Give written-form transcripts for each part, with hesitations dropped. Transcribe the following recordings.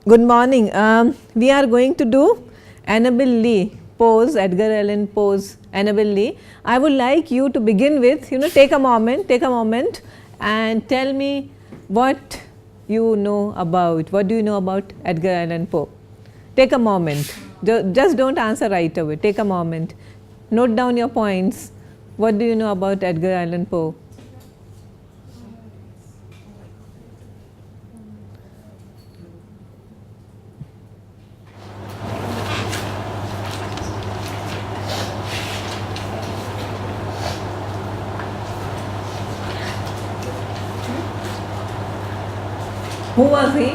Good morning. We are going to do Annabel Lee pose, Edgar Allan Poe's Annabel Lee. I would like you to begin with, take a moment and tell me what you know about, what do you know about Edgar Allan Poe? Take a moment. Just don't answer right away. Take a moment. Note down your points. What do you know about Edgar Allan Poe? Who was he?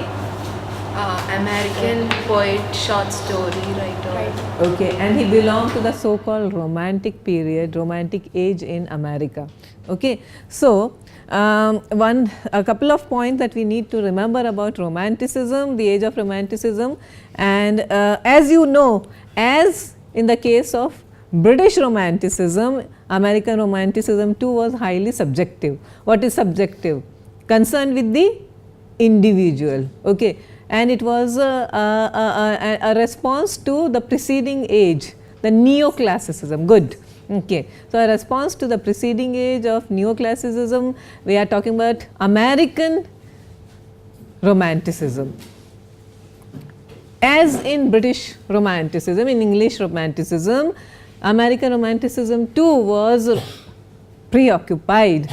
American poet, short story writer. Okay, and he belonged to the so-called romantic period, romantic age in America. Okay, so a couple of points that we need to remember about romanticism, the age of romanticism, and as you know, as in the case of British romanticism, American romanticism too was highly subjective. What is subjective? Concerned with the individual, okay, and it was a response to the preceding age, the neoclassicism. Good, okay. So, a response to the preceding age of neoclassicism, we are talking about American romanticism. As in British romanticism, in English romanticism, American romanticism too was preoccupied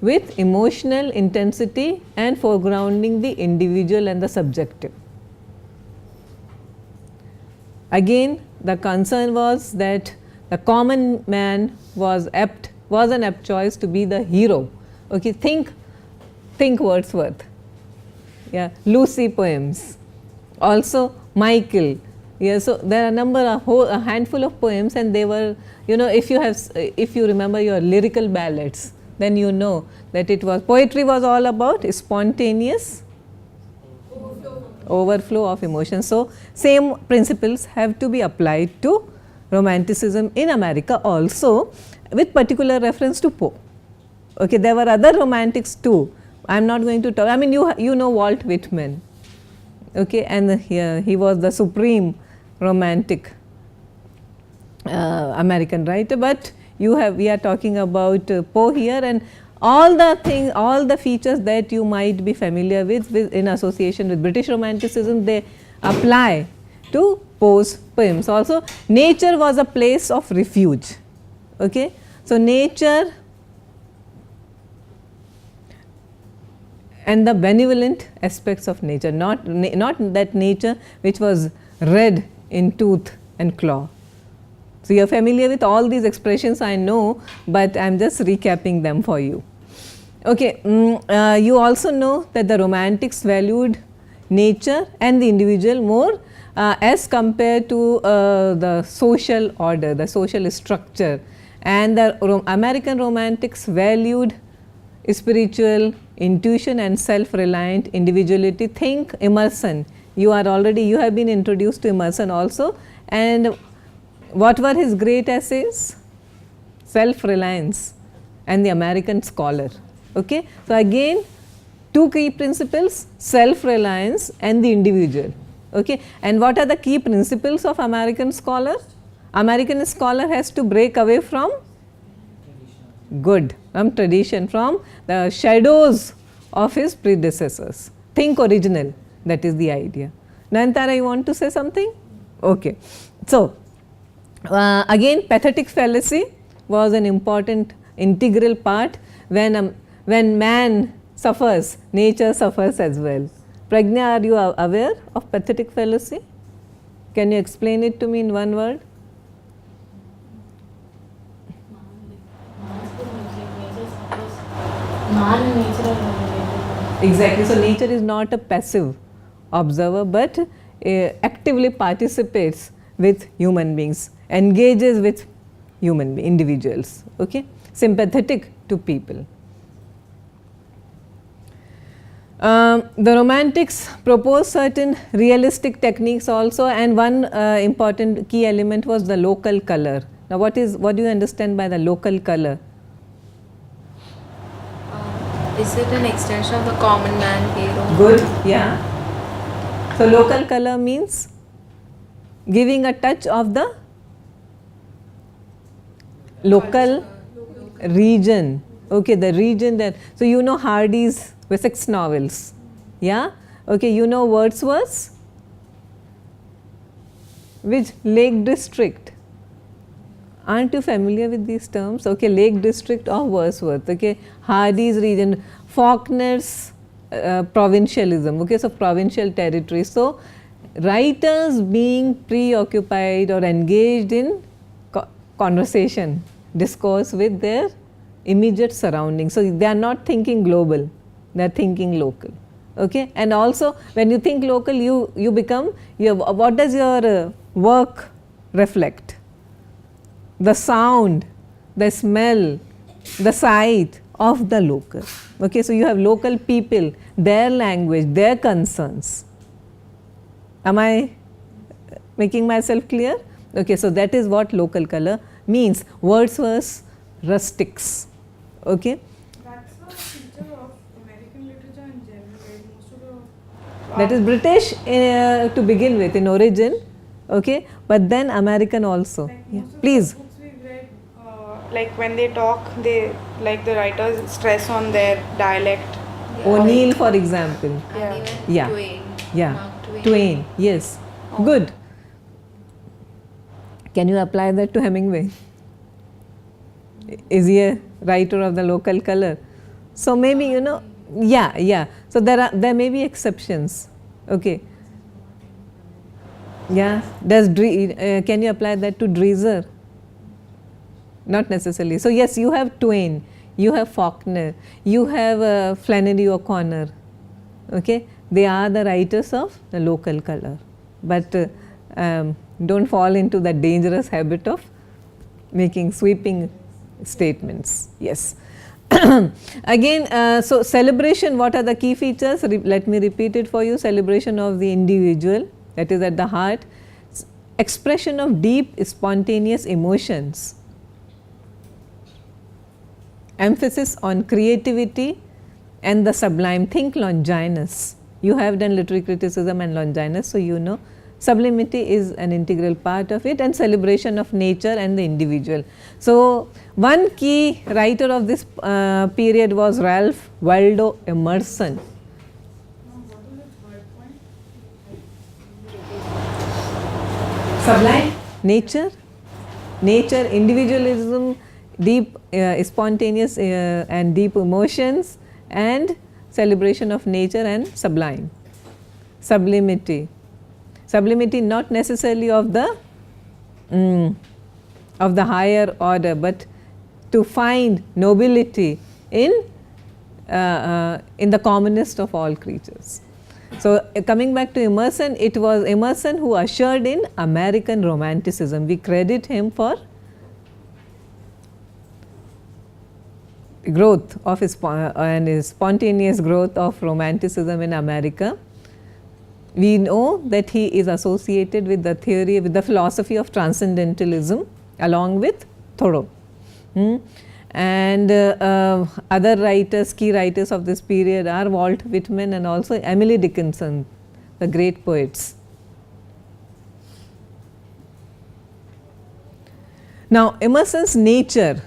with emotional intensity and foregrounding the individual and the subjective. Again, the concern was that the common man was an apt choice to be the hero. Okay, think Wordsworth, yeah, Lucy poems, also Michael. Yeah, so there are a handful of poems, and they were, if you remember your lyrical ballads, then you know that poetry was all about spontaneous overflow of emotion. So, same principles have to be applied to romanticism in America also, with particular reference to Poe. Okay, there were other romantics too. I am not going to talk, I mean you know Walt Whitman, okay, and he was the supreme romantic American writer, but we are talking about Poe here, and all the features that you might be familiar with in association with British romanticism, they apply to Poe's poems. Also, nature was a place of refuge. Okay, so nature and the benevolent aspects of nature, not that nature which was red in tooth and claw. So, you are familiar with all these expressions, I know, but I am just recapping them for you. Okay, you also know that the romantics valued nature and the individual more as compared to the social order, the social structure, and the American romantics valued spiritual intuition and self-reliant individuality. Think Emerson. You have been introduced to Emerson also, and what were his great essays? Self-reliance and the American scholar. Okay? So, again two key principles, self-reliance and the individual. Okay? And what are the key principles of American scholar? American scholar has to break away from tradition, from the shadows of his predecessors. Think original, that is the idea. Nayantara, you want to say something? Okay. So, again pathetic fallacy was an important integral part. When man suffers, nature suffers as well. Pragna, are you aware of pathetic fallacy? Can you explain it to me in one word? Exactly. So, nature is not a passive observer, but actively participates with human beings, engages with individuals, okay, sympathetic to people. The romantics proposed certain realistic techniques also, and one important key element was the local color. Now, what do you understand by the local color? Is it an extension of the common man hero? Good, yeah. So local color means giving a touch of the local region. Okay, the region that, so you know Hardy's Wessex novels, yeah? Okay, you know Wordsworth's, which Lake District? Aren't you familiar with these terms? Okay, Lake District of Wordsworth, okay, Hardy's region, Faulkner's provincialism, okay, so provincial territory. So writers being preoccupied or engaged in conversation, discourse with their immediate surroundings. So they are not thinking global, they are thinking local. Okay, and also when you think local, you become, what does your work reflect? The sound, the smell, the sight of the local. Okay, so you have local people, their language, their concerns. Am I making myself clear? Okay, so that is what local color means. Wordsworth's rustics. Okay. That's a feature of American literature in general, right? Most of the That is British to begin with in origin, okay, but then American also. like Yeah. most of Please. the books we've read, like when they talk, they like the writers stress on their dialect. O'Neill, for example. And Yeah. even Yeah. Twain. Yeah. Mark Twain. Yes. Good. Can you apply that to Hemingway? Is he a writer of the local color? So maybe, you know, yeah. So there may be exceptions. Okay. Yeah. Can you apply that to Dreiser? Not necessarily. So yes, you have Twain, you have Faulkner, you have Flannery O'Connor. Okay, they are the writers of the local color, but don't fall into the dangerous habit of making sweeping statements. Yes. Again, so celebration, what are the key features? Let me repeat it for you. Celebration of the individual, that is at the heart. Expression of deep spontaneous emotions. Emphasis on creativity and the sublime. Think Longinus. You have done literary criticism and Longinus, so you know sublimity is an integral part of it, and celebration of nature and the individual. So one key writer of this period was Ralph Waldo Emerson. What was the third point? Sublime nature, individualism, deep spontaneous and deep emotions, and celebration of nature and sublime. Sublimity not necessarily of the higher order, but to find nobility in the commonest of all creatures. So coming back to Emerson, it was Emerson who ushered in American Romanticism. We credit him for growth of his and his spontaneous growth of Romanticism in America. We know that he is associated with the theory, with the philosophy of transcendentalism along with Thoreau. And other writers, key writers of this period are Walt Whitman and also Emily Dickinson, the great poets. Now Emerson's Nature,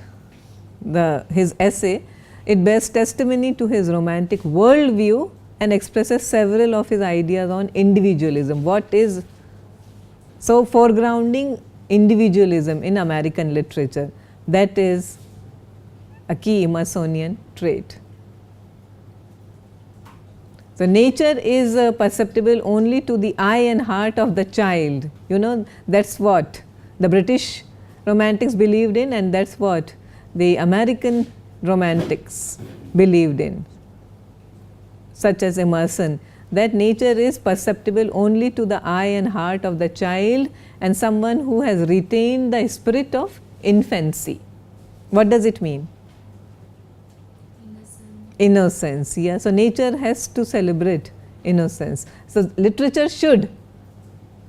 his essay, it bears testimony to his romantic worldview and expresses several of his ideas on individualism. What is so foregrounding individualism in American literature? That is a key Emersonian trait. So nature is perceptible only to the eye and heart of the child. You know, that's what the British romantics believed in, and that's what the American romantics believed in, such as Emerson, that nature is perceptible only to the eye and heart of the child and someone who has retained the spirit of infancy. What does it mean? Innocence. Yeah. So nature has to celebrate innocence. So literature should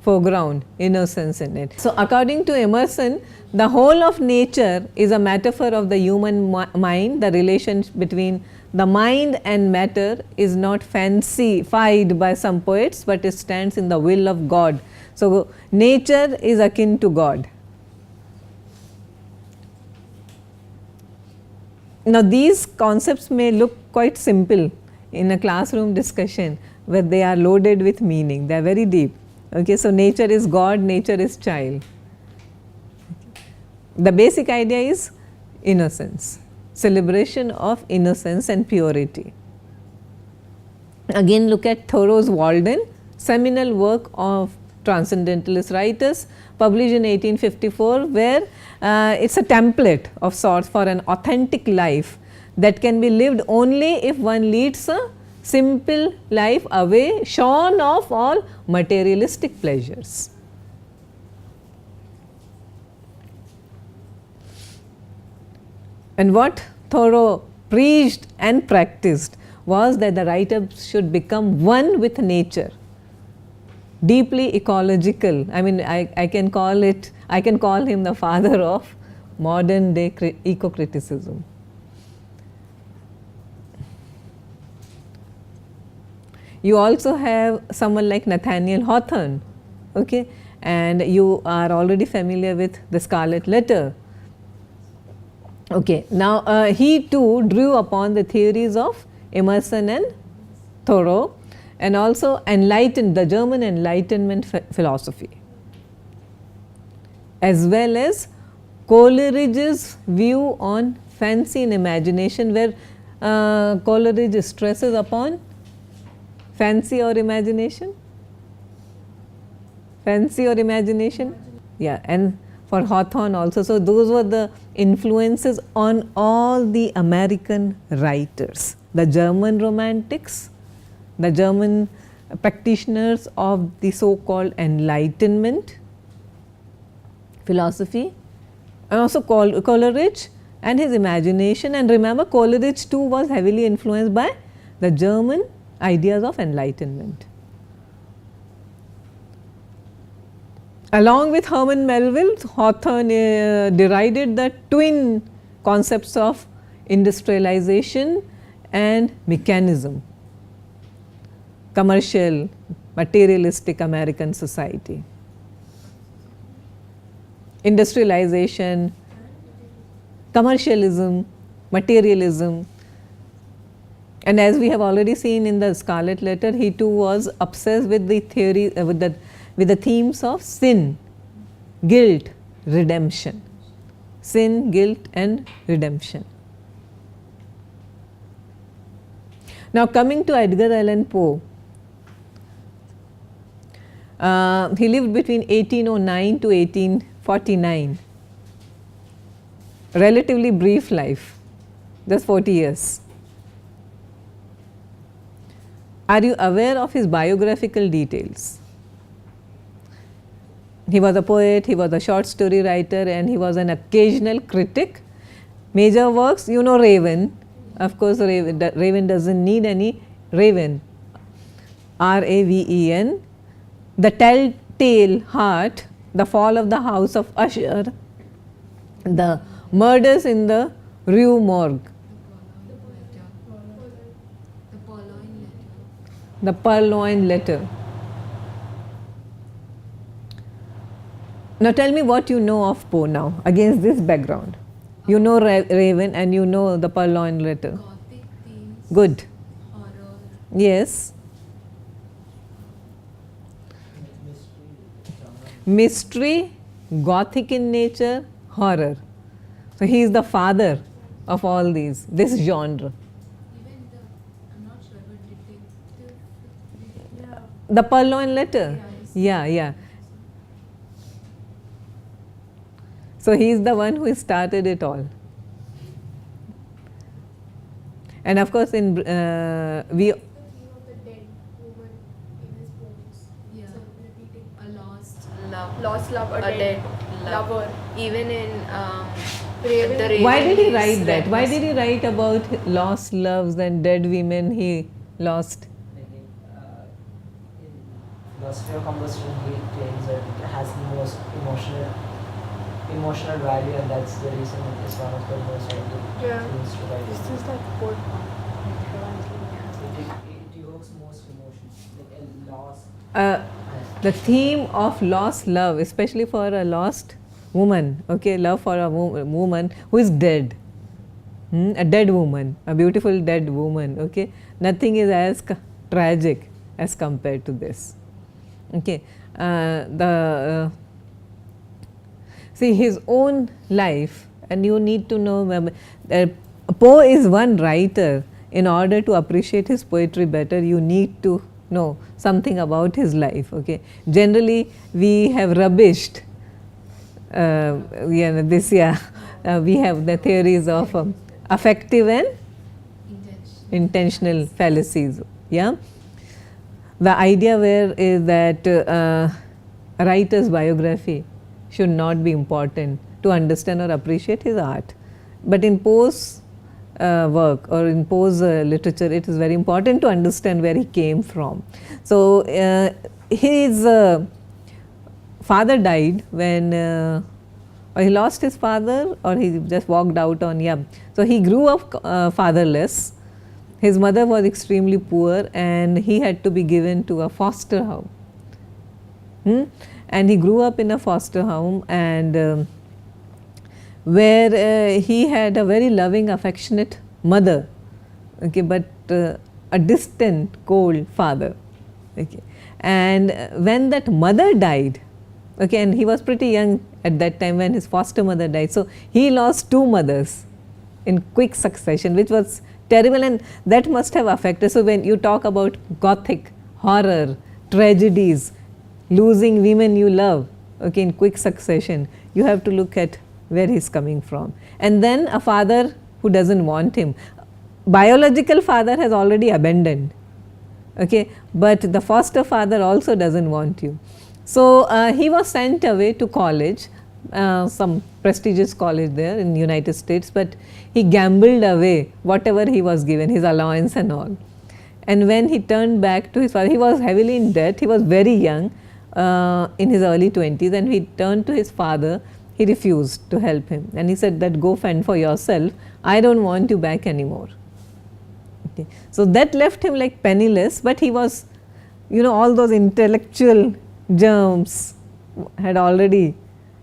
foreground innocence in it. So according to Emerson, the whole of nature is a metaphor of the human mind, the relation between the mind and matter is not fancied by some poets, but it stands in the will of God. So, nature is akin to God. Now, these concepts may look quite simple in a classroom discussion, but they are loaded with meaning, they are very deep. Okay, so, nature is God, nature is child. The basic idea is innocence, celebration of innocence and purity. Again, look at Thoreau's Walden, seminal work of transcendentalist writers, published in 1854, where it is a template of sorts for an authentic life that can be lived only if one leads a simple life away, shorn of all materialistic pleasures. And what Thoreau preached and practiced was that the writer should become one with nature, deeply ecological. I mean, I can call him the father of modern day eco-criticism. You also have someone like Nathaniel Hawthorne, okay, and you are already familiar with the Scarlet Letter. Okay. Now, he too drew upon the theories of Emerson and Thoreau, and also the German Enlightenment philosophy, as well as Coleridge's view on fancy and imagination, where Coleridge stresses upon fancy or imagination? Fancy or imagination? Yeah, and for Hawthorne also. So, those were the influences on all the American writers, the German romantics, the German practitioners of the so called Enlightenment philosophy, and also Coleridge and his imagination. And remember, Coleridge too was heavily influenced by the German ideas of Enlightenment. Along with Herman Melville, Hawthorne derided the twin concepts of industrialization and mechanism, commercial, materialistic American society. Industrialization, commercialism, materialism, and as we have already seen in the Scarlet Letter, he too was obsessed with the theory, with the themes of sin, guilt, redemption. Sin, guilt and redemption. Now, coming to Edgar Allan Poe, he lived between 1809 to 1849, relatively brief life, just 40 years. Are you aware of his biographical details? He was a poet, he was a short story writer, and he was an occasional critic. Major works, you know, Raven. Of course, Raven doesn't need any Raven, R-A-V-E-N, The Telltale Heart, The Fall of the House of Usher, The Murders in the Rue Morgue, The Purloined Letter. Now, tell me what you know of Poe now against this background. You know Raven and you know The Purloined Letter. Gothic themes. Good. Horror. Yes. Mystery, Gothic in nature, horror. So, he is the father of all this genre. Even I'm not sure, but detective. Yeah. The Purloined Letter. Yeah, Yeah. So, he is the one who started it all. And of course, in we The theme of the dead woman in his poems. Yeah. So repeating. A lost love. Lost love, A dead love. lover. Even in Raven. the Raven. why did he is write that? Why reckless. did he write about lost loves and dead women he lost? I think in philosophy of combustion, he claims that it has the most emotional value, and that's the reason it is one of the most ideal Yeah. things to write. This is like poet. the theme of lost love, especially for a lost woman, okay, love for a woman who is dead, a dead woman, a beautiful dead woman, okay, nothing is as tragic as compared to this, okay. See his own life, and you need to know Poe is one writer. In order to appreciate his poetry better, you need to know something about his life, okay. Generally we have rubbished we have the theories of affective and intentional fallacies, yeah. The idea where is that a writer's biography should not be important to understand or appreciate his art, but in Poe's work or in Poe's literature, it is very important to understand where he came from. So his father died when or he lost his father, or he just walked out on, yeah. So he grew up fatherless. His mother was extremely poor and he had to be given to a foster home. And he grew up in a foster home, and where he had a very loving, affectionate mother, okay, but a distant, cold father, okay. And when that mother died, okay, and he was pretty young at that time when his foster mother died, so he lost two mothers in quick succession, which was terrible, and that must have affected. So when you talk about gothic horror, tragedies, losing women you love, okay, in quick succession, you have to look at where he is coming from. And then a father who doesn't want him. Biological father has already abandoned, okay, but the foster father also doesn't want you. So he was sent away to college, some prestigious college there in United States, but he gambled away whatever he was given, his allowance and all. And when he turned back to his father, he was heavily in debt, he was very young, in his early 20s, and he turned to his father. He refused to help him, and he said that go fend for yourself, I don't want you back anymore. Okay. So that left him like penniless, but he was, you know, all those intellectual germs had already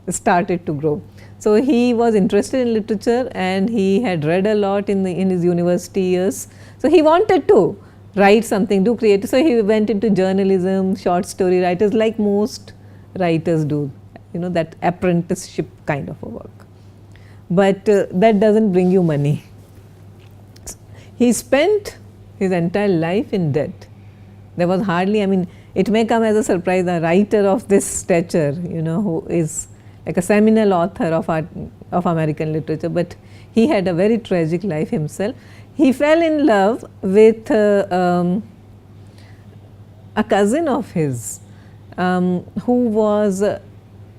started to grow. So he was interested in literature and he had read a lot in his university years. So he wanted to write something, do creative. So he went into journalism, short story writers, like most writers do, you know, that apprenticeship kind of a work. But that doesn't bring you money. He spent his entire life in debt. There was hardly, I mean, it may come as a surprise, a writer of this stature, you know, who is like a seminal author of American literature, but he had a very tragic life himself. He fell in love with a cousin of his who was,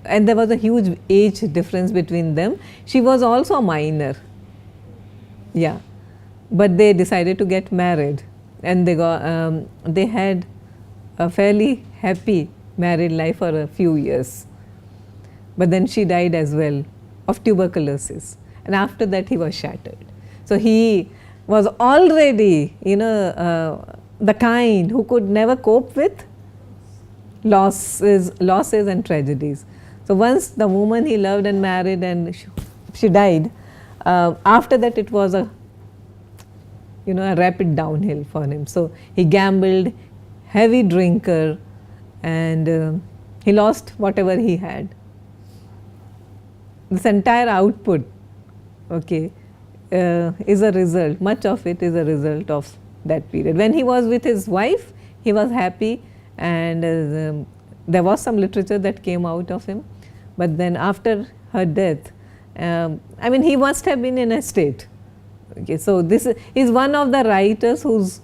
and there was a huge age difference between them. She was also a minor, yeah, but they decided to get married, and they had a fairly happy married life for a few years. But then she died as well of tuberculosis, and after that he was shattered. So he was already, you know, the kind who could never cope with losses and tragedies. So once the woman he loved and married and she died, after that it was a, you know, a rapid downhill for him. So he gambled, heavy drinker, and he lost whatever he had. This entire output, okay, is a result, much of it is a result of that period. When he was with his wife, he was happy, and there was some literature that came out of him. But then after her death, I mean, he must have been in a state. Okay, so this is one of the writers whose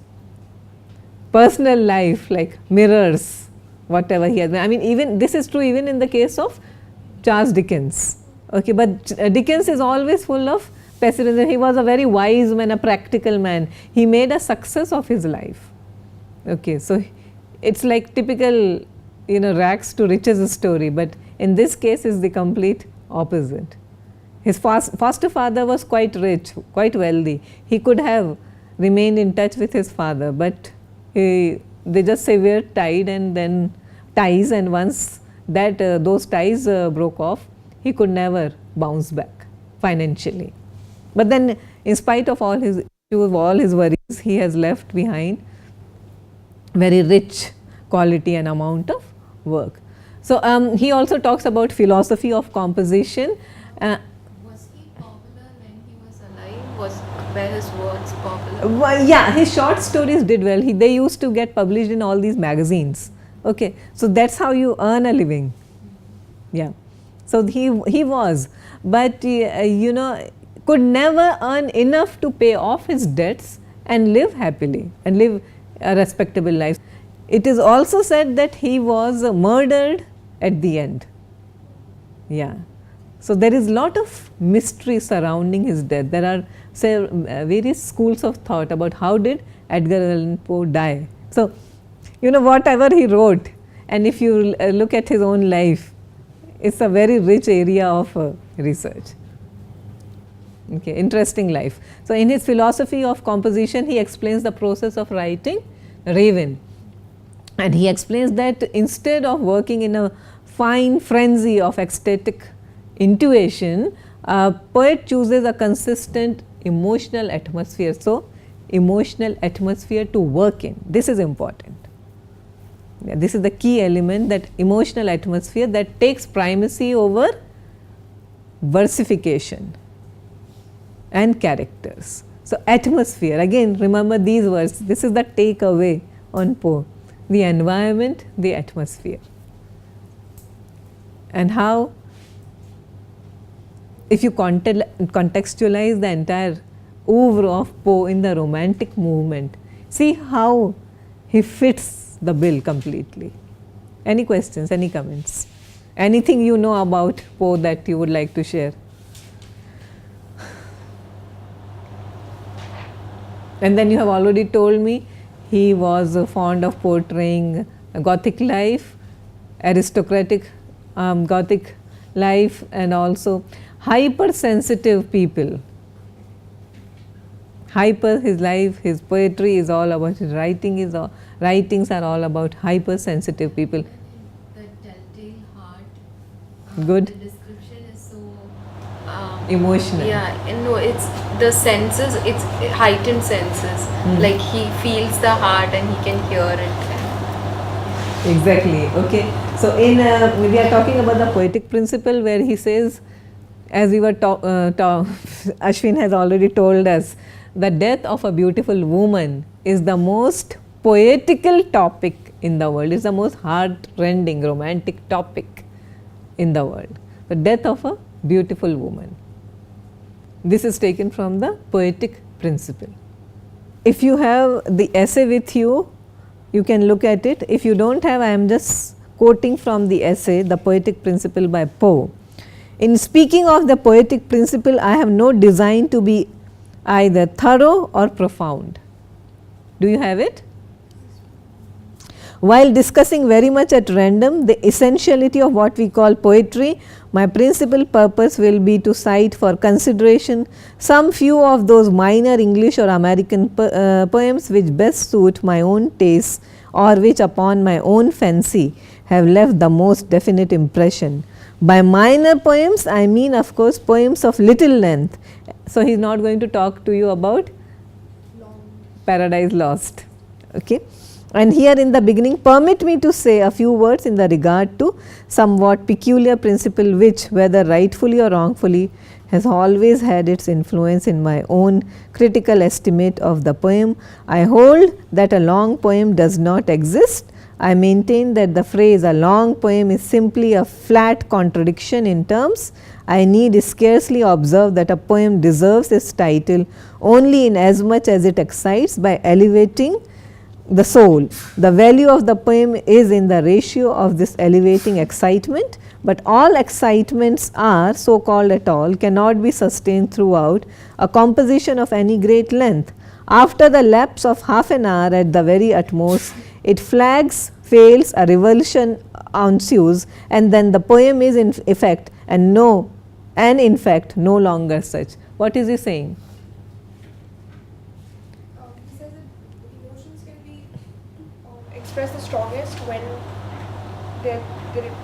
personal life like mirrors whatever he has been. I mean, even this is true even in the case of Charles Dickens. Okay, but Dickens is always full of pessimism. He was a very wise man, a practical man. He made a success of his life. Okay, so it's like typical, you know, rags to riches story, but in this case is the complete opposite. His foster father was quite rich, quite wealthy. He could have remained in touch with his father, but he they just severed ties, and once that those ties broke off, he could never bounce back financially. But then, in spite of all his issues, all his worries, he has left behind very rich quality and amount of work. So he also talks about philosophy of composition. Was he popular when he was alive? Were his works popular? Yeah, his short stories did well. They used to get published in all these magazines. Okay, so that's how you earn a living. Yeah, so he was, but could never earn enough to pay off his debts and live happily and live a respectable life. It is also said that he was murdered at the end. Yeah. So there is lot of mystery surrounding his death. There are various schools of thought about how did Edgar Allan Poe die. So whatever he wrote, and if you look at his own life, it's a very rich area of research. Okay, interesting life. So in his philosophy of composition, he explains the process of writing Raven, and he explains that instead of working in a fine frenzy of ecstatic intuition, a poet chooses a consistent emotional atmosphere. So emotional atmosphere to work in, this is important. Yeah, this is the key element, that emotional atmosphere that takes primacy over versification and characters. So atmosphere, again remember these words, this is the takeaway on Poe, the environment, the atmosphere. And how, if you contextualize the entire oeuvre of Poe in the romantic movement, see how he fits the bill completely. Any questions, any comments? Anything you know about Poe that you would like to share? And then you have already told me he was fond of portraying Gothic life, aristocratic Gothic life, and also hypersensitive people. His life, his poetry is all about, his writings are all about hypersensitive people. The telltale heart. Good. The description is so Emotional. Yeah, no, it's the senses, it's heightened senses. Like he feels the heart and he can hear it. Exactly. Okay. So in we are talking about the poetic principle, where he says, as we were Ashwin has already told us, the death of a beautiful woman is the most poetical topic in the world. It's the most heart-rending romantic topic in the world. The death of a beautiful woman. This is taken from the Poetic Principle. If you have the essay with you, you can look at it. If you don't have, I am just quoting from the essay, The Poetic Principle by Poe. In speaking of the Poetic Principle, I have no design to be either thorough or profound. Do you have it? While discussing very much at random the essentiality of what we call poetry, my principal purpose will be to cite for consideration some few of those minor English or American poems which best suit my own tastes, or which upon my own fancy have left the most definite impression. By minor poems, I mean of course poems of little length. So he is not going to talk to you about Paradise Lost. Okay. And here in the beginning, permit me to say a few words in the regard to somewhat peculiar principle which, whether rightfully or wrongfully, has always had its influence in my own critical estimate of the poem. I hold that a long poem does not exist. I maintain that the phrase a long poem is simply a flat contradiction in terms. I need scarcely observe that a poem deserves its title only in as much as it excites by elevating the soul. The value of the poem is in the ratio of this elevating excitement, but all excitements are, so called at all, cannot be sustained throughout a composition of any great length. After the lapse of half an hour at the very utmost, it flags, fails, a revulsion ensues, and then the poem is in effect and in fact no longer such. What is he saying? He says that emotions can be express the strongest when they're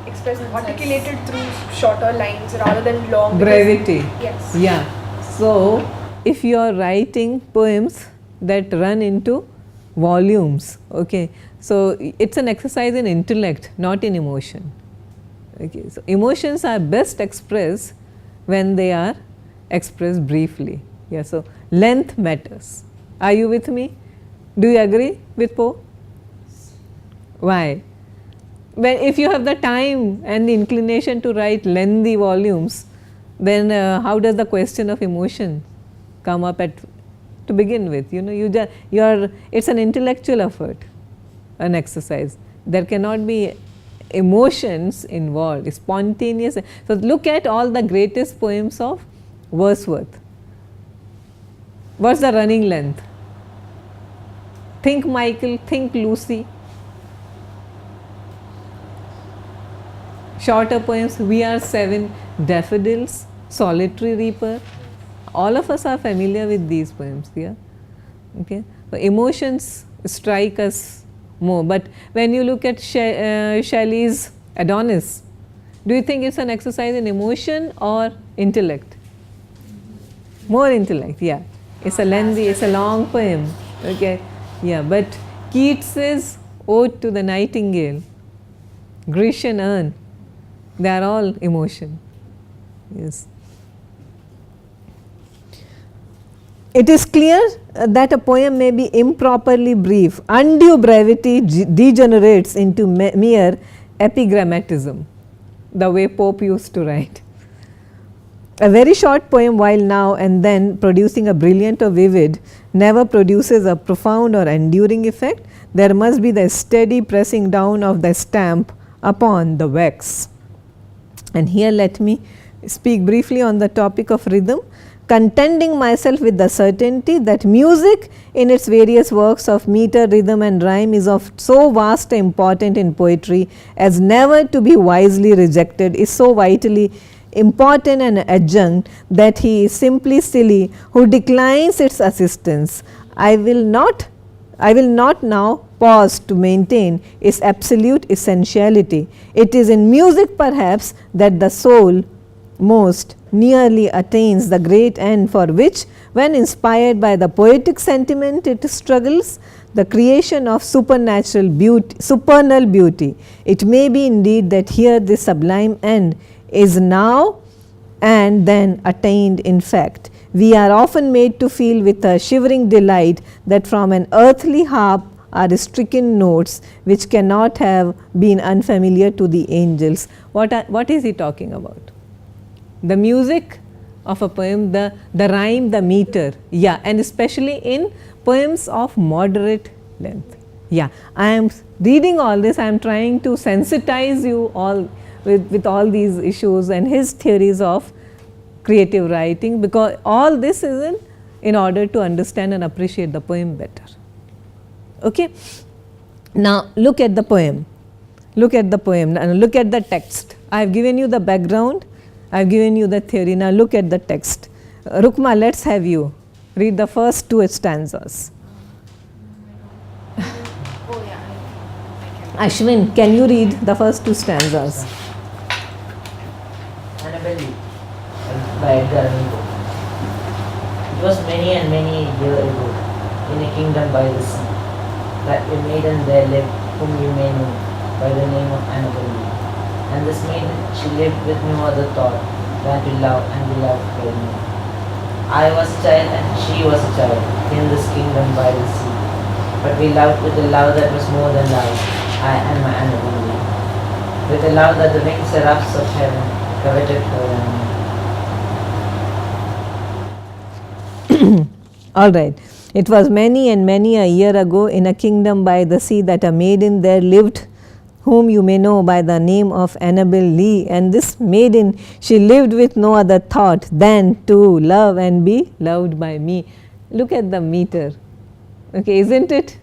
expressed articulated through shorter lines rather than long. Brevity. Yes. Yeah. So, if you are writing poems that run into volumes, okay, so it's an exercise in intellect, not in emotion. Okay, so emotions are best expressed when they are expressed briefly. Yeah, so length matters. Are you with me? Do you agree with Poe? Why? When if you have the time and the inclination to write lengthy volumes, then how does the question of emotion come up at to begin with? You know, you are it's an intellectual effort, an exercise. There cannot be emotions involved, spontaneous. So look at all the greatest poems of Wordsworth. What's the running length? Think Michael, think Lucy. Shorter poems, We Are Seven, Daffodils, Solitary Reaper. All of us are familiar with these poems, yeah. Okay. So emotions strike us more. But when you look at Shelley's Adonis, do you think it's an exercise in emotion or intellect? More intellect, yeah. It's a lengthy, it's a long poem, okay. Yeah, but Keats's Ode to the Nightingale, Grecian Urn, they are all emotion. Yes. It is clear that a poem may be improperly brief. Undue brevity degenerates into mere epigrammatism, the way Pope used to write. A very short poem, while now and then producing a brilliant or vivid, never produces a profound or enduring effect. There must be the steady pressing down of the stamp upon the wax. And here let me speak briefly on the topic of rhythm, contending myself with the certainty that music in its various works of meter, rhythm and rhyme is of so vast and important in poetry as never to be wisely rejected, is so vitally important an adjunct that he is simply silly who declines its assistance. I will not now pause to maintain its absolute essentiality. It is in music perhaps that the soul most nearly attains the great end for which, when inspired by the poetic sentiment it struggles, the creation of supernal beauty. It may be indeed that here this sublime end is now and then attained in fact. We are often made to feel with a shivering delight that from an earthly harp are stricken notes which cannot have been unfamiliar to the angels. What is he talking about? The music of a poem, the rhyme, the meter, yeah, and especially in poems of moderate length. Yeah, I am reading all this, I am trying to sensitize you all with all these issues and his theories of creative writing, because all this is in order to understand and appreciate the poem better. Okay. Now look at the poem, and look at the text. I have given you the background, I have given you the theory. Now look at the text. Rukma, let us have you read the first two stanzas. Oh yeah, I can. Ashwin, can you read the first two stanzas? Annabelle by Edgar Allan Poe. It was many and many a year ago, in a kingdom by the sea, that a maiden there lived whom you may know by the name of Annabelle. And this maiden, she lived with no other thought than to love and be loved by me. I was a child and she was a child in this kingdom by the sea, but we loved with a love that was more than love, I and my Annabelle, with a love that the winged seraphs of heaven coveted her and me. All right. It was many and many a year ago, in a kingdom by the sea, that a maiden there lived whom you may know by the name of Annabel Lee. And this maiden, she lived with no other thought than to love and be loved by me. Look at the meter. Okay, isn't it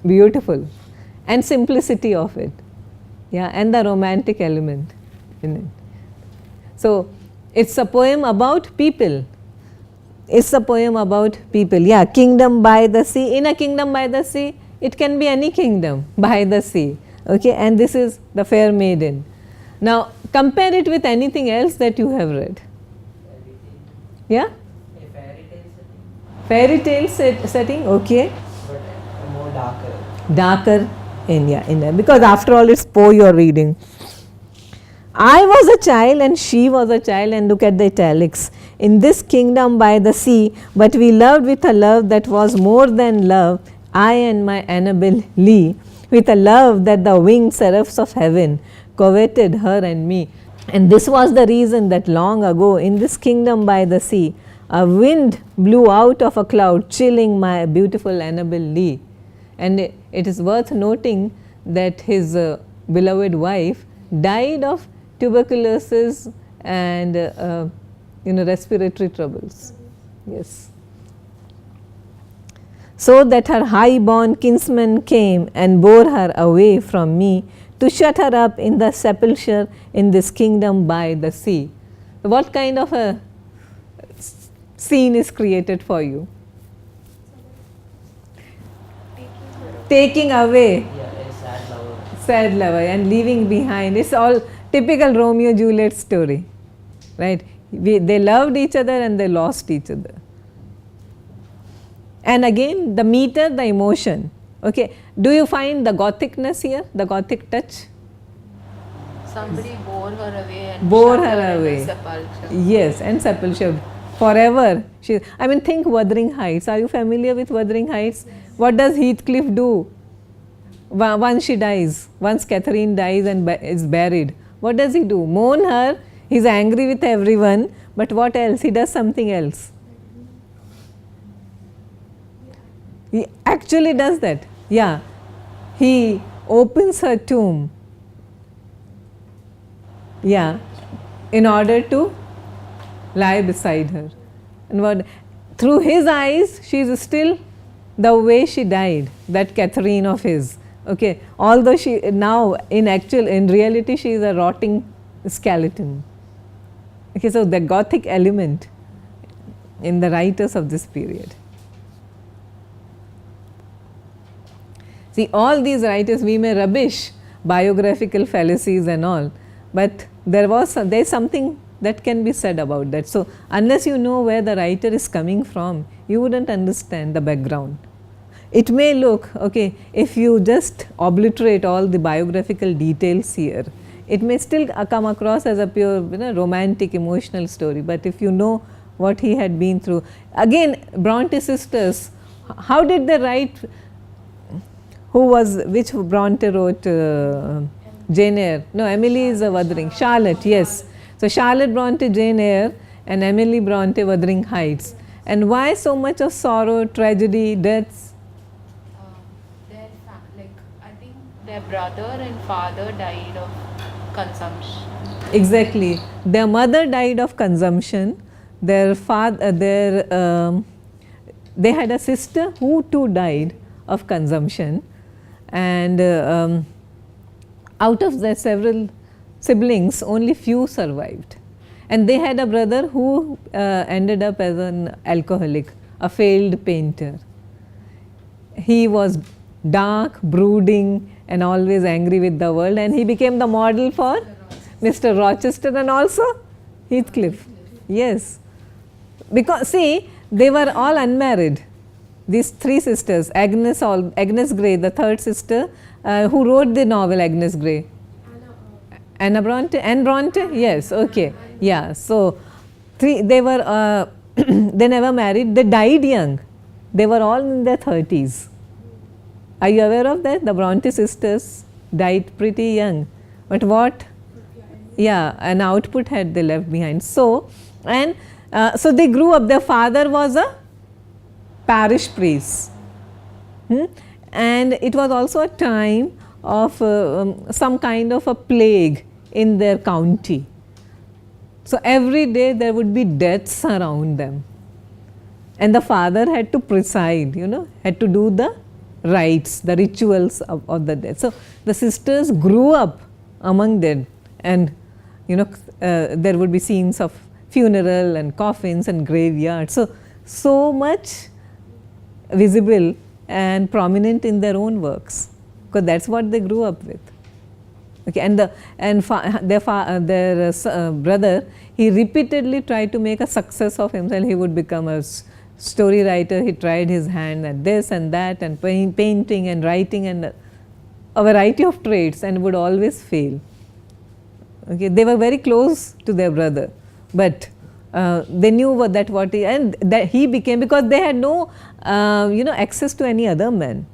beautiful? And simplicity of it. Yeah, and the romantic element in it. So it's a poem about people. It's a poem about people. Yeah, kingdom by the sea. In a kingdom by the sea, it can be any kingdom by the sea. Okay, and this is the fair maiden. Now compare it with anything else that you have read. Yeah? A fairy tale setting, Fairy tale setting, okay. but a more darker. Darker India, because after all it's Poe you are reading. I was a child and she was a child, and look at the italics. In this kingdom by the sea, but we loved with a love that was more than love, I and my Annabel Lee, with a love that the winged seraphs of heaven coveted her and me. And this was the reason that long ago in this kingdom by the sea, a wind blew out of a cloud, chilling my beautiful Annabel Lee. And it is worth noting that his beloved wife died of tuberculosis and respiratory troubles. Yes. So that her high-born kinsman came and bore her away from me to shut her up in the sepulchre in this kingdom by the sea. What kind of a scene is created for you? Taking away. Yeah, a sad lover. Sad lover and leaving behind. It's all typical Romeo Juliet story, right? They loved each other and they lost each other. And again the meter, the emotion. Okay, do you find the Gothicness here, the Gothic touch? Somebody bore her away and Bore shut her in the away. sepulchre. Yes, and sepulchre forever. Think Wuthering Heights. Are you familiar with Wuthering Heights? Yes. What does Heathcliff do? Once she dies, once Catherine dies and is buried, what does he do? Mourn her. He's angry with everyone, but what else? He does something else. He actually does that. Yeah, he opens her tomb. Yeah, in order to lie beside her. And through his eyes, she is still the way she died, that Catherine of his. Okay, although she now in reality she is a rotting skeleton. Okay, so the Gothic element in the writers of this period. See, all these writers, we may rubbish biographical fallacies and all, but there is something that can be said about that. So unless you know where the writer is coming from, you wouldn't understand the background. It may look, okay, if you just obliterate all the biographical details here, it may still come across as a pure romantic emotional story, but if you know what he had been through. Again, Bronte sisters, how did they write? Which Bronte wrote? Jane Eyre. No, Emily is a Wuthering. Charlotte, yes. So Charlotte Bronte, Jane Eyre, and Emily Bronte, Wuthering Heights. And why so much of sorrow, tragedy, deaths? I think their brother and father died of consumption. Exactly. Their mother died of consumption. Their father, they had a sister who too died of consumption. And out of their several siblings, only few survived. And they had a brother who ended up as an alcoholic, a failed painter. He was dark, brooding, and always angry with the world, and he became the model for Mr. Rochester and also Heathcliff. Yes, because see, they were all unmarried. These three sisters, Agnes Grey, the third sister, who wrote the novel Agnes Grey? Anne Bronte? Yes, okay. Yeah, so they were, they never married, they died young. They were all in their 30s. Are you aware of that? The Bronte sisters died pretty young. But what? Yeah, an output had they left behind. So, and so they grew up. Their father was a parish priest. And it was also a time of some kind of a plague in their county. So every day there would be deaths around them. And the father had to preside, had to do the rites, the rituals of the dead. So the sisters grew up among them, and there would be scenes of funeral and coffins and graveyards. So much visible and prominent in their own works, because that's what they grew up with. Okay, and their brother, he repeatedly tried to make a success of himself. He would become a story writer. He tried his hand at this and that, and painting and writing and a variety of trades, and would always fail. Okay, they were very close to their brother, but they knew what he, and that he became, because they had no access to any other men.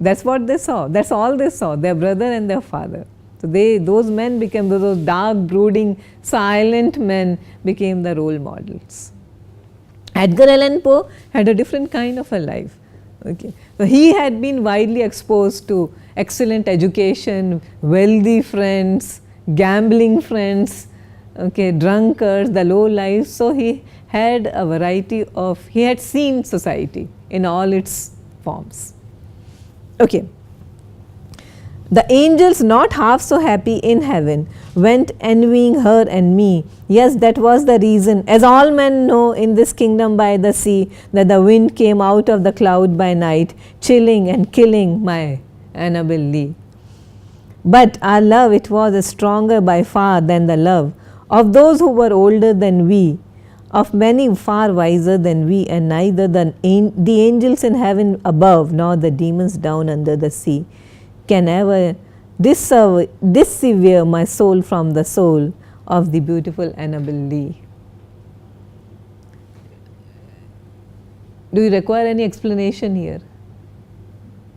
That's what they saw. That's all they saw, their brother and their father. So those men became, those dark, brooding, silent men became the role models. Edgar Allan Poe had a different kind of a life. Okay, so he had been widely exposed to excellent education, wealthy friends, gambling friends, okay, drunkards, the low lives. So he had a variety of, he had seen society in all its forms. Okay. The angels, not half so happy in heaven, went envying her and me. Yes, that was the reason, as all men know in this kingdom by the sea, that the wind came out of the cloud by night, chilling and killing my Annabel Lee. But our love, it was stronger by far than the love of those who were older than we, of many far wiser than we, and neither the angels in heaven above nor the demons down under the sea can ever dissever my soul from the soul of the beautiful Annabel Lee. Do you require any explanation here?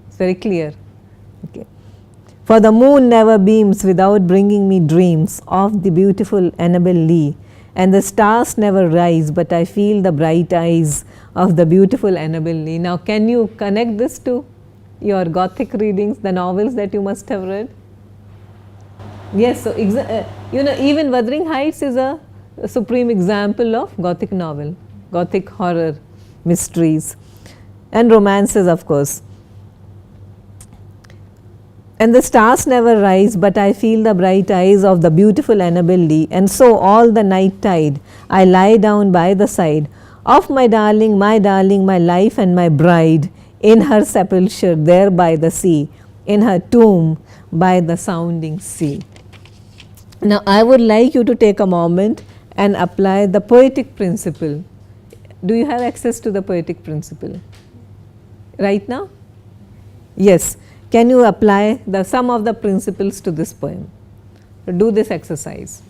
It's very clear. Okay. For the moon never beams without bringing me dreams of the beautiful Annabel Lee, and the stars never rise, but I feel the bright eyes of the beautiful Annabel Lee. Now, can you connect this to your Gothic readings, the novels that you must have read? Yes, so even Wuthering Heights is a supreme example of Gothic novel, Gothic horror, mysteries, and romances, of course. And the stars never rise, but I feel the bright eyes of the beautiful Annabel Lee, and so all the night tide I lie down by the side of my darling, my life and my bride, in her sepulchre there by the sea, in her tomb by the sounding sea. Now, I would like you to take a moment and apply the poetic principle. Do you have access to the poetic principle right now? Yes. Can you apply some of the principles to this poem? Do this exercise.